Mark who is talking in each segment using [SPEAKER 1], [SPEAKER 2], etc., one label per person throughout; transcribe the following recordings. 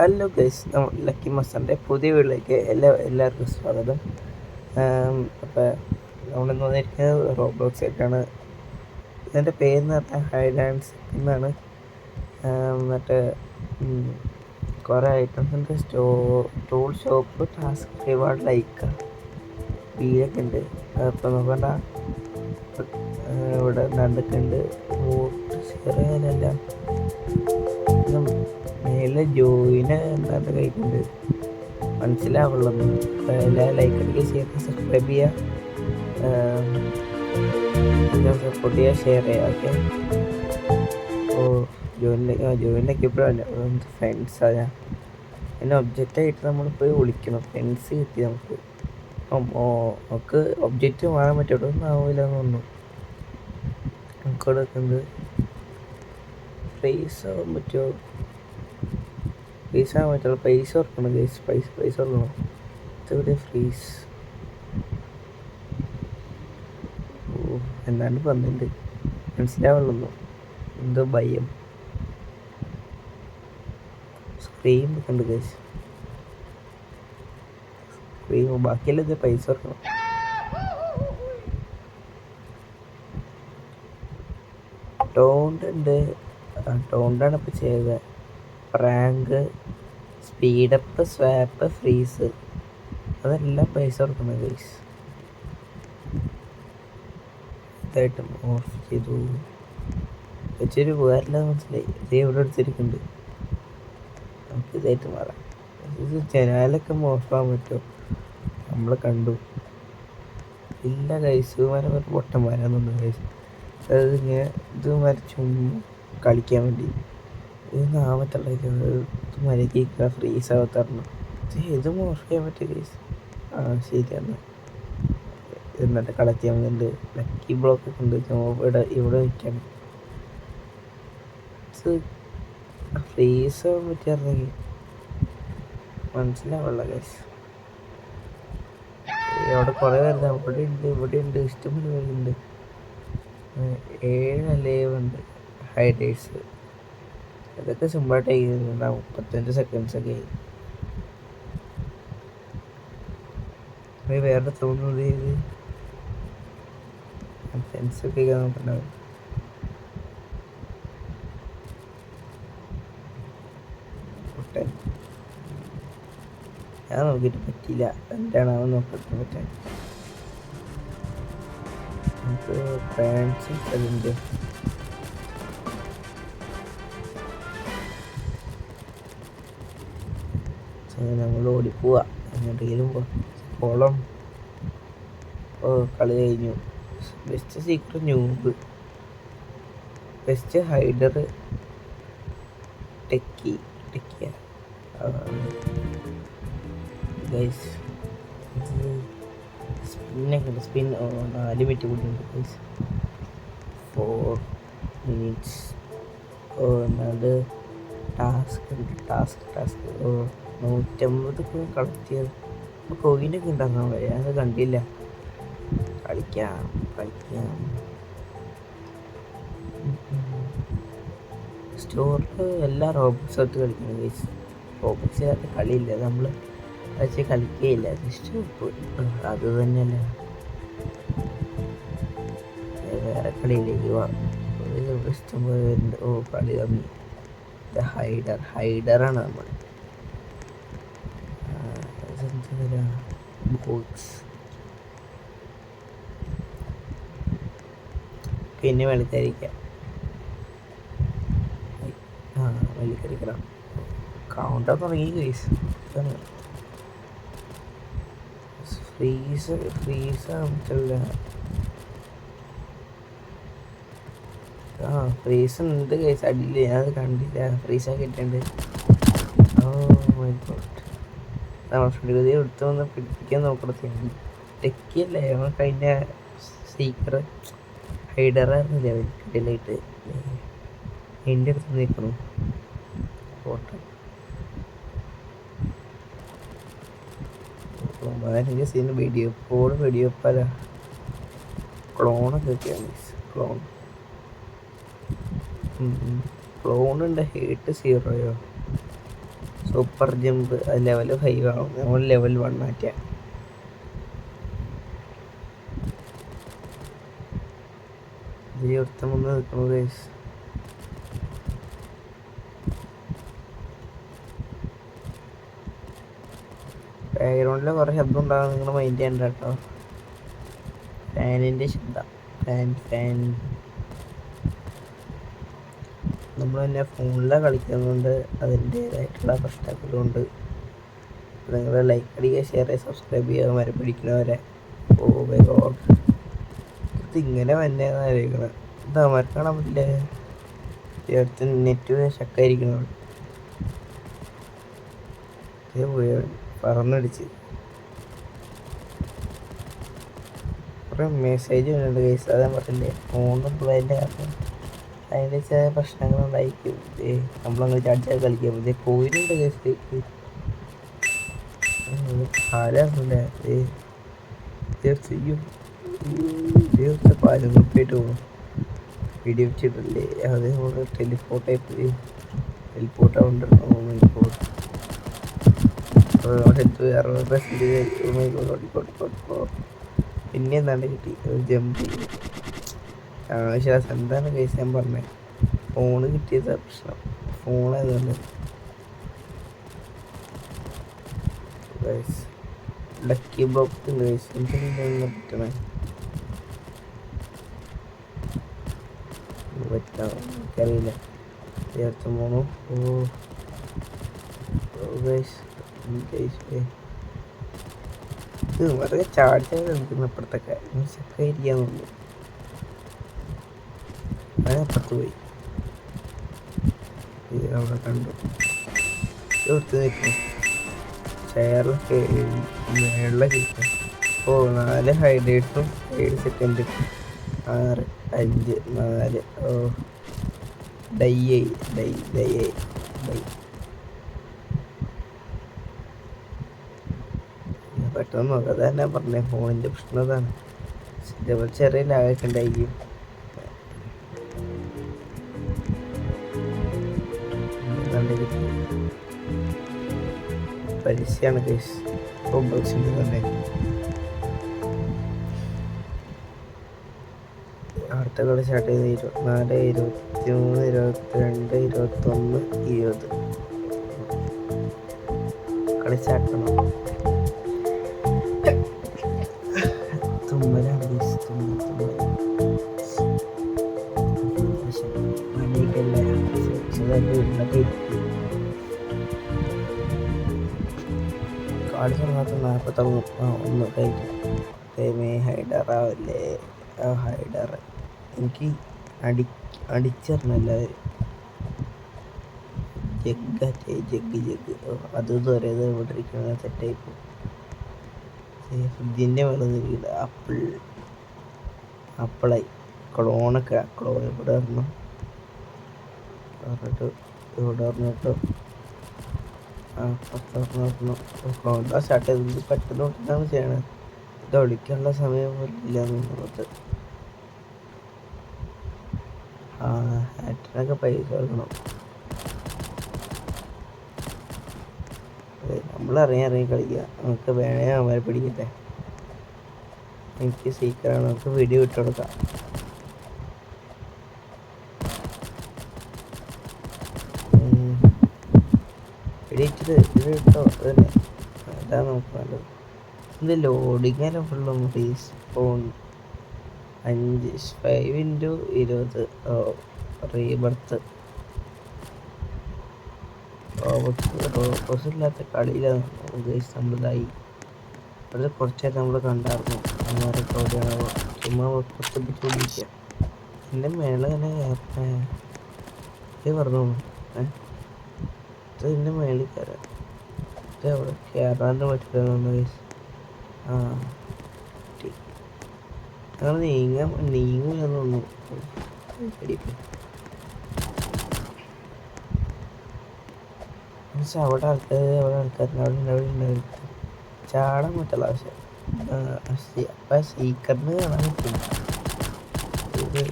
[SPEAKER 1] Hello guys, lucky മസ്റ്ററിൻ്റെ പുതിയ വീട്ടിലേക്ക് എല്ലാവർക്കും സ്വാഗതം. അപ്പോൾ നമ്മളിന്ന് വന്നിരിക്കുന്നത് റോബ്ലോക്സ് ആയിട്ടാണ്. ഇതിൻ്റെ പേരെന്ന് പറഞ്ഞാൽ ഹൈഡ് ആൻഡ് സീക്ക് എന്നാണ്. മറ്റേ കുറേ ഐറ്റംസ് ഉണ്ട്. Tool shop, task, reward, like, വീടൊക്കെ ഉണ്ട്. അപ്പോൾ നോക്കണ്ട, ഇവിടെ നടുക്കുണ്ട് വോട്ട് ചെറിയാനെല്ലാം മേലെ ജോയിന് എന്താണ്ട് കഴിക്കുന്നുണ്ട്, മനസ്സിലാവുള്ളൂ. എല്ലാവരും ലൈക്ക് അടിക്കുക, ചെയ്യുക, സബ്സ്ക്രൈബ് ചെയ്യുക, സപ്പോർട്ട് ചെയ്യുക, ഷെയർ ചെയ്യുക. ഓക്കെ, അപ്പോൾ ജോയിനിലേക്ക് ഇപ്പോഴല്ല ഫ്രണ്ട്സാണ്. പിന്നെ ഒബ്ജക്റ്റായിട്ട് നമ്മൾ പോയി വിളിക്കണം. ഫ്രണ്ട്സ് കിട്ടി നമുക്ക് ഒബ്ജക്റ്റ് മാറാൻ പറ്റുള്ളൂ. ഒന്നും ആവില്ല എന്ന് തോന്നുന്നു. നമുക്കവിടെ ഉണ്ട് ഫ്രീസ് ആവാൻ പറ്റുമോ? ഫ്രീസ് ആകാൻ പറ്റുള്ളൂ. പൈസ ഓർക്കണം ഗൈസ്, പൈസ ഓർക്കണം. ഇതെവിടെ ഫ്രീസ്? എന്നാണ്ട് പറഞ്ഞിട്ടുണ്ട്, മനസ്സിലാവുള്ളൂ. എന്തോ ഭയം. സ്ക്രീം ഒക്കെ ഉണ്ട് ഗൈസ്, സ്ക്രീം. ബാക്കിയെല്ലാം ഇത് പൈസ ഓർക്കണം. ടോണ്ട് ഉണ്ട്, ടോണ്ടാണ് ഇപ്പോൾ ചെയ്തത്. പ്രാങ്ക്, സ്പീഡപ്പ്, സ്വാപ്പ്, ഫ്രീസ്, അതെല്ലാം പൈസ കൊടുക്കണം ഗൈസ്. ഇതായിട്ട് മോർഫ് ചെയ്തു വെച്ചൊരു ഉപകാരമില്ല, മനസ്സിലായി. ഇത് എവിടെ എടുത്തിരിക്കുന്നുണ്ട്, നമുക്ക് ഇതായിട്ട് മാറാം. ഇത് ജനാലൊക്കെ മോർഫാൻ പറ്റുമോ? നമ്മൾ കണ്ടു ഇല്ല ഗൈസ്. പൊട്ടന്മാരാന്നൊന്നും ഗൈസ്. അത് ഇങ്ങനെ ഇത് വരച്ചും കളിക്കാൻ വേണ്ടി ഇത് ആവത്തുള്ള മര്യാദ ഫ്രീസ് ആവത്തരണം. ഇത് മോർഫ് ചെയ്യാൻ പറ്റിയ ഗൈസ്. ശരിയാണ്. എന്നിട്ട് കളക്ട് ചെയ്യാൻ വേണ്ടി ലക്കി ബ്ലോക്കൊക്കെ ഉണ്ട്. ഇവിടെ വയ്ക്കണം. ഫ്രീസ് ആവാൻ പറ്റിയായിരുന്നെങ്കിൽ മനസ്സിലാവുള്ള ഗൈസ്. അവിടെ കുറേ പേരുണ്ട്. ഇവിടെ ഉണ്ട് ഇഷ്ടംപോലെ പേരുണ്ട്. 7 ലൈവ് ഉണ്ട്. ഹൈഡേഴ്സ് അതൊക്കെ സിമ്പിളായിട്ട് ചെയ്യുന്നുണ്ടാവും. 35 സെക്കൻഡ്സൊക്കെ ആയി. വേറെ തോന്നുന്നത് ഇത് ഫ്രണ്ട്സൊക്കെ നോക്കണ്ടാവും. ഞാൻ നോക്കിയിട്ട് പറ്റിയില്ല. എന്താണോ നോക്കിയിട്ട് പറ്റാൻ. നമുക്ക് ഫ്രാൻസ് അതിൻ്റെ നമ്മൾ ഓടിപ്പോവാ. എങ്ങോട്ടെങ്കിലും കോളം. കളി കഴിഞ്ഞു. Best secret noob, best hider ടെക്കിയ ഗൈസ്. സ്പിന്നൊക്കെ ഉണ്ട്. സ്പിൻ 4 മിനിറ്റ് കൂടി ഉണ്ട് ഗൈസ്. 4 മിനിറ്റ്സ്. എന്നാണ്ട് ടാസ്ക് 150 കളക്ട് ചെയ്ത് കോയിനൊക്കെ ഉണ്ടാക്കാൻ പറയാം. അത് കണ്ടില്ല. കളിക്കാം. സ്റ്റോറിൽ എല്ലാ റോബോട്ട്സായിട്ട് കളിക്കണം ഗൈസ്. റോബോട്ട്സിനകത്ത് കളിയില്ല, നമ്മൾ വെച്ച് കളിക്കുകയില്ല. സ്റ്റോപ്പ് അത് തന്നെയല്ല, വേറെ കളിയിലേക്ക് പോവാം. ഇഷ്ടംപോലെ വരുന്നുണ്ട്. കളി കമ്മി. ഹൈഡറാണ് നമ്മൾ. ബോക്സ് പിന്നെ വെളിക്കരിക്കാം. വെളിക്കരിക്കണം. കൗണ്ടർ തുടങ്ങി ഗൈസ്. ഫ്രീസ് ഉണ്ട് ഗൈസ്. അടിയില്ല, ഞാനത് കണ്ടില്ല. ഫ്രീസൊക്കെ ഇട്ടുണ്ട്. നമ്മൾ ഫ്രണ്ട് എടുത്ത് വന്ന് പിടിപ്പിക്കാൻ നോക്കണത്തേക്ക് ടെക്കിയല്ലേ. നമ്മൾ കഴിഞ്ഞ സീക്രട്ട് ഹൈഡറായിരുന്നില്ലേ ഡിലൈറ്റ്. എൻ്റെ അടുത്ത് നിൽക്കണം ഫോട്ടോ. അതിൻ്റെ സീന് വീഡിയോ പല ക്ലോണൊക്കെ ഒക്കെയാണ്. ക്ലോണുണ്ട്. ഹേട്ട് 0യോ സൂപ്പർ ജമ്പ് ലെവൽ 5 ആവും. നമ്മൾ ലെവൽ 1 മാറ്റിയ ഒരുത്തം വന്ന് നിൽക്കണു ഗൈസ്. ബാക്ക്ഗ്രൗണ്ടിൽ കുറേ ശബ്ദം ഉണ്ടാകും, നിങ്ങൾ മൈൻഡ് ചെയ്യണ്ട കേട്ടോ. ഫാനിൻ്റെ ശബ്ദം. ഫാൻ നമ്മൾ തന്നെ ഫോണിലാണ് കളിക്കുന്നതുകൊണ്ട് അതിൻ്റേതായിട്ടുള്ള പ്രശ്നങ്ങളുണ്ട്. നിങ്ങൾ ലൈക്ക് അടിക്കുക, ഷെയർ ചെയ്യുക, സബ്സ്ക്രൈബ് ചെയ്യുക. മരം പിടിക്കുന്നവരെ ഓ മൈ ഗോഡ്, ഇതിങ്ങനെ വന്നേന്ന് ആലോചിക്കണം. ഇതാ മരം കാണാൻ പറ്റില്ലേ? ചേർത്ത് നെറ്റ് ഷക്കായിരിക്കണം. പറന്നടിച്ച് കുറേ മെസ്സേജ് വരുന്നുണ്ട് കേസ്. അതാ പറഞ്ഞില്ലേ, ഫോണിൽ അതിൻ്റെ കാരണം അതിൻ്റെ ചില പ്രശ്നങ്ങളുണ്ടായിരിക്കും. നമ്മളങ്ങനെ ചാടിച്ചാൽ കളിക്കാൻ പറ്റിയ കോയിലുണ്ട് കേസ്. കാലല്ലേ തീർച്ചയായും പാലും കുപ്പിയായിട്ട് പോകും. വീഡിയോ വെച്ചിട്ടില്ലേ അത് നമ്മൾ ടെലിഫോർട്ടായി പോയി. ടെലിഫോർട്ടാവുണ്ട്. പിന്നെ എന്താണ്ട് കിട്ടി ജമ്പ്. ആവശ്യം എന്താണ് കേസ് ഞാൻ പറഞ്ഞത്, ഫോണ് കിട്ടിയത് പ്രശ്നം. ഫോണായതുകൊണ്ട് ലക്കി ബോക്സ് പറ്റണേ പറ്റാം എനിക്കറിയില്ല. ചേർത്ത് പോണു. ഇത് വളരെ ചാടിച്ചാൽ കളിക്കുന്ന അപ്പുറത്തൊക്കെ ചക്കയിരിക്കാൻ തോന്നുന്നു. അപ്പുറത്ത് പോയി അവിടെ കണ്ടു എടുത്ത് നിൽക്കുന്നു. ചെയറിലൊക്കെ മേളിലൊക്കെ കിട്ടും. 4 ഹൈഡ്രേറ്റ്സും 7 സെക്കൻഡ് 6 5 4 ഡൈ പെട്ടെന്ന് നോക്കാം. അതാണ് ഞാൻ പറഞ്ഞത്, ഫോണിൻ്റെ പ്രശ്നം അതാണ്. ഇതേപോലെ ചെറിയ ലാഗൊക്കെ ഉണ്ടായിരിക്കും. പരീക്ഷയാണ് കേസ്. റോബ്ലോക്സിൻ്റെ തന്നെ അടുത്ത കളി സ്റ്റാർട്ട് ചെയ്ത് 24 23 22 21 20 കളി സ്റ്റാർട്ടാണ്. തുമ്മലാണ് കേസ്. കാട് സമയത്ത് 41 കഴിഞ്ഞു. ഹൈഡറാവല്ലേ ഹൈഡർ എനിക്ക് അടിച്ചറിഞ്ഞ എല്ലാവരും ജഗ് അത് തുറയത് ഇവിടെ ഇരിക്കുന്ന സെറ്റായിപ്പോ. ഫ്രിഡ്ജിൻ്റെ വെള്ളം വീട് അപ്പിളായി ക്ലോൺ ഇവിടെ വരണം പറഞ്ഞിട്ട് ഇവിടെ പറഞ്ഞിട്ട് ക്ലോൺ സ്റ്റാർട്ട് ചെയ്തത് പെട്ടെന്ന് തൊട്ടിട്ടാണ് ചെയ്യണത്. ഇത് ഒളിക്കാനുള്ള സമയം ഇല്ല എന്നുള്ളത്. ഹാറ്റിനൊക്കെ പൈസ കൊടുക്കണം. നമ്മളറിയാൻ കളിക്കുക. നമുക്ക് വേണേ അവരെ പിടിക്കട്ടെ. എനിക്ക് സീക്രട്ടാണ്. നമുക്ക് വീഡിയോ ഇട്ട് കൊടുക്കാം. എഡിറ്റ് ഇത് ഇട്ടോ അതന്നെ അതാണ് നമുക്ക് നല്ലത്. ഇത് ലോഡിങ്ങനെ ഫുള്ളും റീസ്പോൺ 5x20 റീബർത്ത് റോബോട്ട്സ് ഇല്ലാത്ത കളിയിലാണ് നമ്മളിതായി. അത് കുറച്ചായിട്ട് നമ്മൾ കണ്ടായിരുന്നു. ചുമ്മാ പുറത്തിപ്പിടിക്കുക. എൻ്റെ മേലെ തന്നെ പറഞ്ഞു ഇതിൻ്റെ മേളിൽ കയറാം. ഇത് അവിടെ കയറാണ്ട് പറ്റില്ല. ഞങ്ങൾ നീങ്ങൂലെന്നൊന്നും അവിടെ ആൾക്കാർ ചാടാൻ പറ്റുള്ള ആവശ്യം. അപ്പം സീക്കറിന് കാണാൻ പറ്റും. ഇത്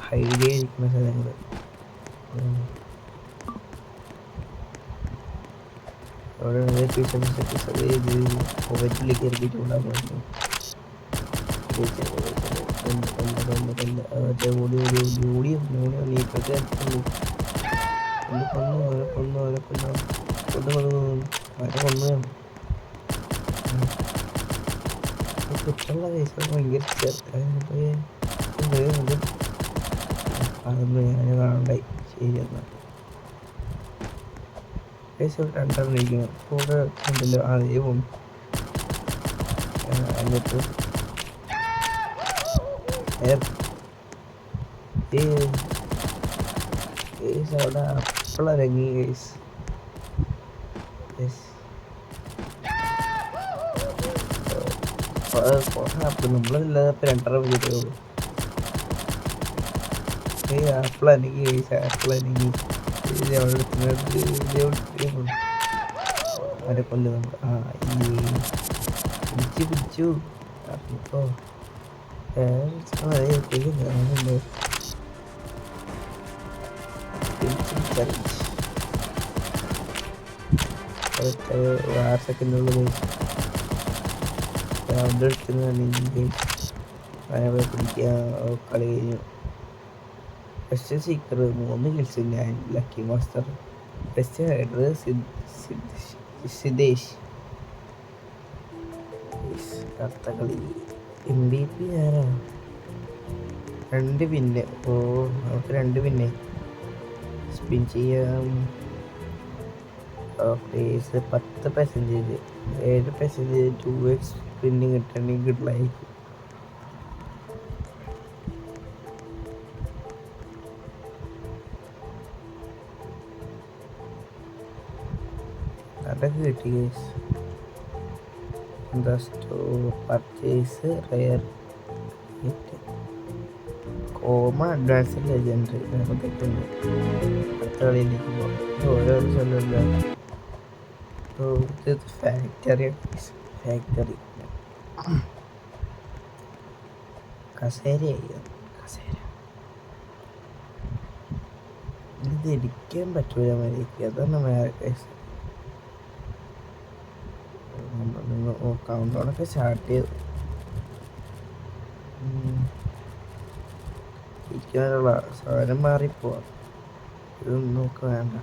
[SPEAKER 1] ഹൈഡ് ചെയ്തിരിക്കുന്ന സ്ഥലങ്ങൾ. അവിടെ പോക്കറ്റിലേക്ക് ഇറക്കിയിട്ടുണ്ടാകുന്നു. കുറ്റമുള്ള കേസ് ഭയങ്കര അതൊന്നും ഞാൻ കാണണ്ടായി. ശരി എന്നാൽ കേസ് രണ്ടെണ്ണം ഇരിക്കുന്നു. കൂടെ ഉണ്ടല്ലോ അതേ പോകും. എന്നിട്ട് അവിടെ അപ്പളറങ്ങി കേസ്. നമ്മളില്ലാതെ ഇപ്പം 2.5 മണിക്കൂറേ ഉള്ളൂ. ആപ്പിളനങ്ങി കേസ്. ആപ്പിളനങ്ങി അവരെ കൊല്ല് നമ്മൾ. പിടിച്ചു അപ്പോൾ സെക്കൻഡുള്ളിൽ അവിടെ എടുത്തുകഴിഞ്ഞ് പിടിക്കുക. കളി കഴിഞ്ഞു. ഫസ്റ്റ് സീക്കർ 3 കിൽസ് ഞാൻ lucky master. First hider Sidesh. അടുത്ത കളി MVP ആരാ? 2 പിന്നെ. നമുക്ക് 2 പിന്നെ സ്പിൻ ചെയ്യാം. പ്ലേസ് 10%, 7%, 2x സ്പിന്നിങ് കിട്ടണമെങ്കിൽ കിട്ടില്ലായിരിക്കും. അതൊക്കെ കിട്ടി case. Purchase rare comma advance legendary നമുക്കൊക്കെ ഉണ്ട്. അടുത്ത കളിയിലേക്ക് പോകാം. ഓരോ സ്ഥലമില്ല. ഫാക്ടറി കസേരയായി. കസേര ഇത് ഇരിക്കാൻ പറ്റൂല മര്യാദയ്ക്ക്. അതാണ് വേറെ കേസ്. കൗണ്ടൗണൊക്കെ സ്റ്റാർട്ട് ചെയ്തു. ഇരിക്കാനുള്ള സാധനം മാറിപ്പോവാ. ഇതൊന്നും നോക്ക വേണ്ട.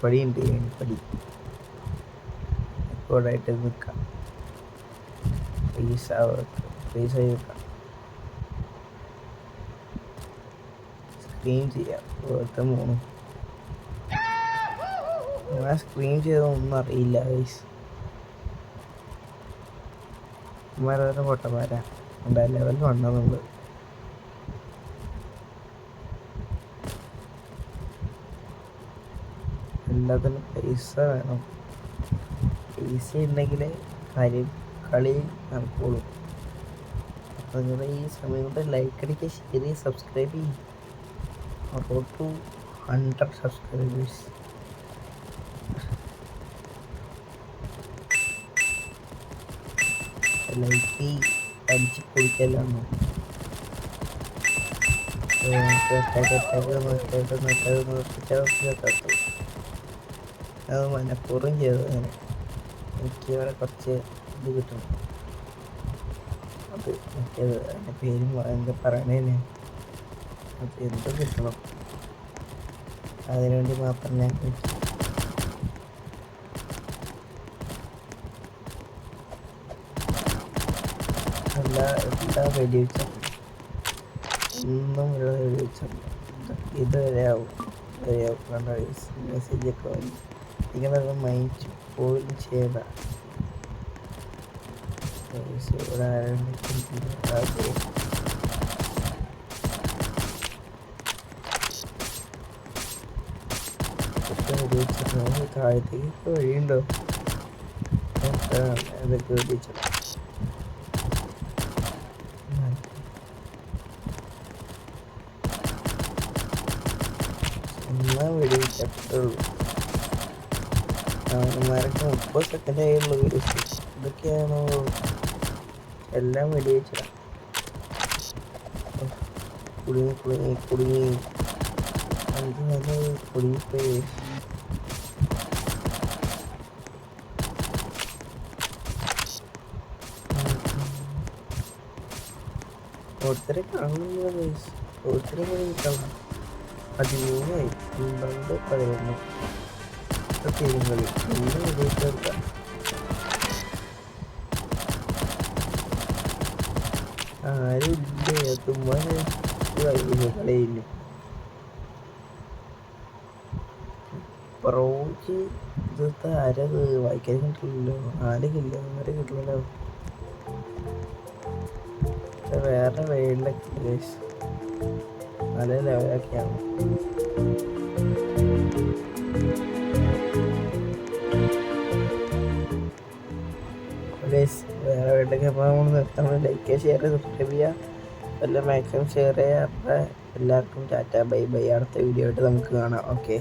[SPEAKER 1] പടിയുണ്ട്. പടി റെക്കോർഡായിട്ട് നിൽക്കാം. പ്ലീസായി നിൽക്കാം. സ്ക്രീൻ ചെയ്യാം. പോലത്തെ 3 ഞാൻ സ്ക്രീൻ ചെയ്തൊന്നും അറിയില്ല ഗൈസ്. ഇമാരെ പൊട്ടന്മാരാ. ലെവൽ 1 നമ്മൾ. എല്ലാത്തിനും പൈസ വേണം. പൈസ ഉണ്ടെങ്കിൽ കളി നടക്കുള്ളൂ. അപ്പം നിങ്ങൾ ഈ സമയം കൊണ്ട് ലൈക്ക് അടിക്കുക, ഷെയർ ചെയ്യുക, സബ്സ്ക്രൈബ് ചെയ്യും. About to 100 subscribers. ലൈക്ക് അടിച്ച് പൊളിക്കലാണ്. അത് മനഃപൂർവ്വം ചെയ്തത്. എനിക്ക് ഇവിടെ കുറച്ച് ഇത് കിട്ടണം. അത് മറ്റേത് എൻ്റെ പേരും എന്താ പറയണേനെ. അത് എന്ത് കിട്ടണം. അതിനുവേണ്ടി മാത്രം ഞാൻ എല്ലാ വെടിവെച്ച ഒന്നും വെടിവെച്ച ഇതുവരെ ആവും. മെസ്സേജൊക്കെ വരും. നിങ്ങളത് മൈൻഡ് പോലും ചെയ്ത ഇവിടെ താഴത്തേക്ക് വഴിയുണ്ടോ? അതൊക്കെ വെടിവെച്ചു. വെടിവെച്ചുള്ളൂ. അവന്മാരൊക്കെ 30 സെക്കൻഡ് ആയുള്ളൂ വെടിവെച്ച്. ഇതൊക്കെയാണോ എല്ലാം വെടിവെച്ചിടാം. കുടുങ്ങി 5 നില കുടുങ്ങിപ്പോയി. ഓരോരുത്തരെ കാണുന്നില്ല ഗൈസ്. ഓരോരുത്തരെ കാണാം. 13 12 11 കളി എല്ലാം വിജയിച്ചെടുക്കാം. ആരും ഇല്ലേ? തുമ്മാൻ കളിയില്ല. പ്രോജ് ഇതൊക്കെ ആരത് വായിക്കാൻ കിട്ടില്ലല്ലോ. ആരും കിട്ടില്ലല്ലോ. വേറെ വേൾഡൊക്കെ നല്ല ലെവലൊക്കെയാണ്. വേറെ വേൾഡൊക്കെ അപ്പോൾ നമ്മൾ നിർത്താൻ ലൈക്ക് ഷെയർ സബ്സ്ക്രൈബ് ചെയ്യുക, എല്ലാം മാക്സിമം ഷെയർ ചെയ്യുക. അപ്പോൾ എല്ലാവർക്കും ടാറ്റ ബൈ ബൈ. അടുത്ത വീഡിയോ ആയിട്ട് നമുക്ക് കാണാം. ഓക്കെ.